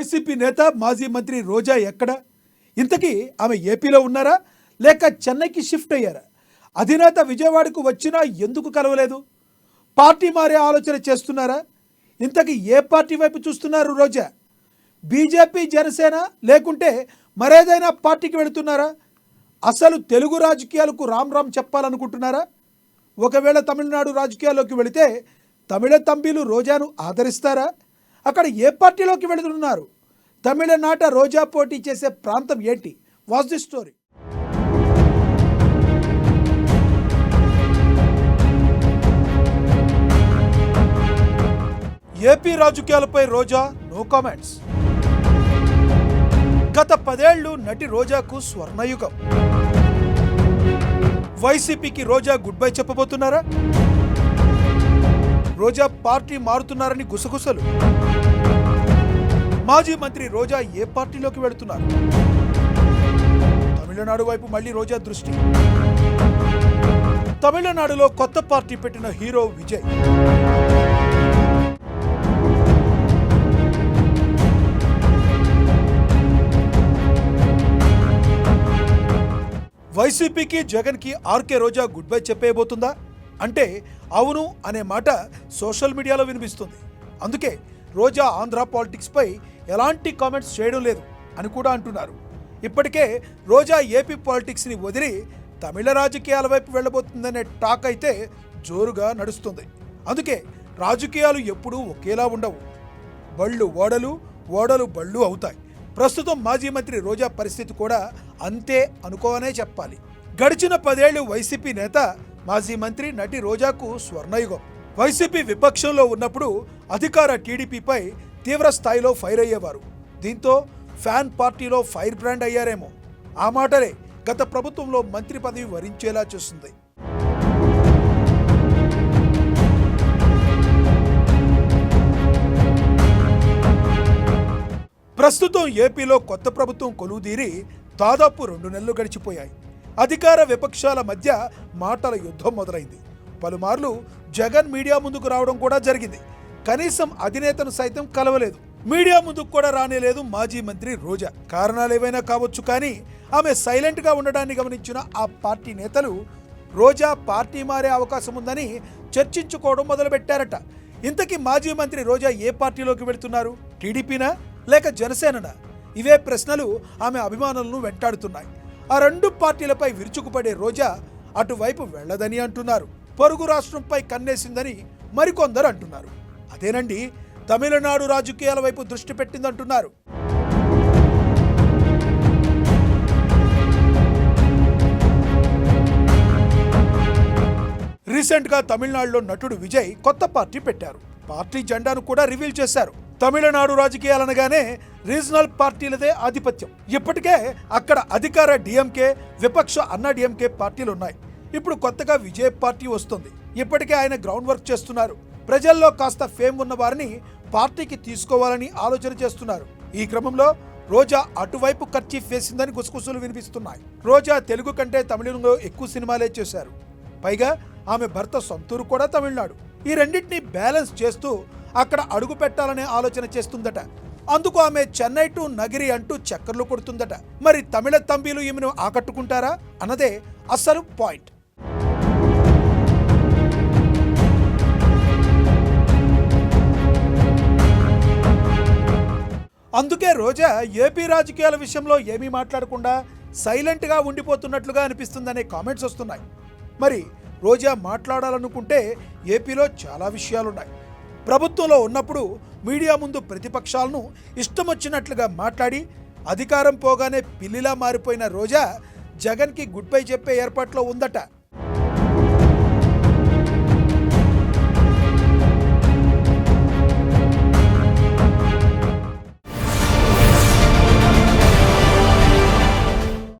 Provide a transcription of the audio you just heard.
YCP నేత మాజీ మంత్రి రోజా ఎక్కడ? ఇంతకీ ఆమె ఏపీలో ఉన్నారా లేక చెన్నైకి షిఫ్ట్ అయ్యారా? అధినేత విజయవాడకు వచ్చినా ఎందుకు కలవలేదు? పార్టీ మారే ఆలోచన చేస్తున్నారా? ఇంతకీ ఏ పార్టీ వైపు చూస్తున్నారు రోజా? బీజేపీ, జనసేన లేకుంటే మరేదైనా పార్టీకి వెళుతున్నారా? అసలు తెలుగు రాజకీయాలకు రామ్ రామ్ చెప్పాలనుకుంటున్నారా? ఒకవేళ తమిళనాడు రాజకీయాల్లోకి వెళితే తమిళ తంబీలు రోజాను ఆదరిస్తారా? అక్కడ ఏ పార్టీలోకి వెళుతున్నారు? తమిళనాట రోజా పోటీ చేసే ప్రాంతం ఏంటి? Watch the story. ఏపీ రాజకీయాలపై రోజా నో కామెంట్స్. గత 10 ఏళ్లు నటి రోజాకు స్వర్ణయుగం. వైసీపీకి రోజా గుడ్ బై చెప్పబోతున్నారా? రోజా పార్టీ మారుతున్నారని గుసగుసలు. మాజీ మంత్రి రోజా ఏ పార్టీలోకి వెళుతున్నారు? తమిళనాడు వైపు మళ్లీ రోజా దృష్టి. తమిళనాడులో కొత్త పార్టీ పెట్టిన హీరో విజయ్. వైసీపీకి, జగన్కి ఆర్కే రోజా గుడ్ బై చెప్పేయబోతుందా? అంటే అవును అనే మాట సోషల్ మీడియాలో వినిపిస్తుంది. అందుకే రోజా ఆంధ్ర పాలిటిక్స్పై ఎలాంటి కామెంట్స్ చేయడం లేదు అని కూడా అంటున్నారు. ఇప్పటికే రోజా ఏపీ పాలిటిక్స్ని వదిలి తమిళ రాజకీయాల వైపు వెళ్ళబోతుందనే టాక్ అయితే జోరుగా నడుస్తుంది. అందుకే రాజకీయాలు ఎప్పుడూ ఒకేలా ఉండవు. బళ్ళు ఓడలు, ఓడలు బళ్ళు అవుతాయి. ప్రస్తుతం మాజీ మంత్రి రోజా పరిస్థితి కూడా అంతే అనుకోవనే చెప్పాలి. గడిచిన 10 ఏళ్లు వైసీపీ నేత, మాజీ మంత్రి నటి రోజాకు స్వర్ణయుగం. వైసీపీ విపక్షంలో ఉన్నప్పుడు అధికార టీడీపీపై తీవ్ర స్థాయిలో ఫైర్ అయ్యేవారు. దీంతో ఫ్యాన్ పార్టీలో ఫైర్ బ్రాండ్ అయ్యారేమో. ఆ మాటలే గత ప్రభుత్వంలో మంత్రి పదవి వరించేలా చేస్తుంది. ప్రస్తుతం ఏపీలో కొత్త ప్రభుత్వం కొలువుదీరి దాదాపు 2 నెలలు గడిచిపోయాయి. అధికార విపక్షాల మధ్య మాటల యుద్ధం మొదలైంది. పలుమార్లు జగన్ మీడియా ముందుకు రావడం కూడా జరిగింది. కనీసం అధినేతను సైతం కలవలేదు. మీడియా ముందుకు కూడా రానేలేదు మాజీ మంత్రి రోజా. కారణాలు ఏవైనా కావచ్చు, కానీ ఆమె సైలెంట్గా ఉండడాన్ని గమనించిన ఆ పార్టీ నేతలు రోజా పార్టీ మారే అవకాశం ఉందని చర్చించుకోవడం మొదలుపెట్టారట. ఇంతకీ మాజీ మంత్రి రోజా ఏ పార్టీలోకి వెళుతున్నారు? టీడీపీనా లేక జనసేననా? ఇవే ప్రశ్నలు ఆమె అభిమానులను వెంటాడుతున్నాయి. ఆ 2 పార్టీలపై విరుచుకుపడే రోజా అటువైపు వెళ్లదని అంటున్నారు. పొరుగు రాష్ట్రంపై కన్నేసిందని మరికొందరు అంటున్నారు. అదేనండి, తమిళనాడు రాజకీయాల వైపు దృష్టి పెట్టిందంటున్నారు. రీసెంట్గా తమిళనాడులో నటుడు విజయ్ కొత్త పార్టీ పెట్టారు. పార్టీ జెండాను కూడా రివీల్ చేశారు. తమిళనాడు రాజకీయాలనగానే రీజనల్ పార్టీలదే ఆధిపత్యం. ఇప్పటికే అక్కడ అధికార డిఎంకే, విపక్ష అన్నా డిఎంకే పార్టీలు ఉన్నాయి. ఇప్పుడు కొత్తగా విజయ్ పార్టీ వస్తుంది. ఇప్పటికే ఆయన గ్రౌండ్ వర్క్ చేస్తున్నారు. ప్రజల్లో కాస్త ఫేమ్ ఉన్న వారిని పార్టీకి తీసుకోవాలని ఆలోచన చేస్తున్నారు. ఈ క్రమంలో రోజా అటువైపు కర్చీఫ్ వేసిందని గుసగుసలు వినిపిస్తున్నాయి. రోజా తెలుగు కంటే తమిళంలో ఎక్కువ సినిమాలే చేశారు. పైగా ఆమె భర్త సొంతూరు కూడా తమిళనాడు. ఈ రెండింటినీ బ్యాలెన్స్ చేస్తూ అక్కడ అడుగు పెట్టాలనే ఆలోచన చేస్తుందట. అందుకు ఆమె చెన్నై టు నగిరి అంటూ చక్కర్లు కొడుతుందట. మరి తమిళ తంబీలు ఈమెను ఆకట్టుకుంటారా అన్నదే అసలు పాయింట్. అందుకే రోజా ఏపీ రాజకీయాల విషయంలో ఏమీ మాట్లాడకుండా సైలెంట్గా ఉండిపోతున్నట్లుగా అనిపిస్తుందనే కామెంట్స్ వస్తున్నాయి. మరి రోజా మాట్లాడాలనుకుంటే ఏపీలో చాలా విషయాలున్నాయి. ప్రభుత్వంలో ఉన్నప్పుడు మీడియా ముందు ప్రతిపక్షాలను ఇష్టం వచ్చినట్లుగా మాట్లాడి అధికారం పోగానే పిల్లిలా మారిపోయిన రోజా జగన్కి గుడ్ బై చెప్పే ఏర్పాట్లో ఉందట.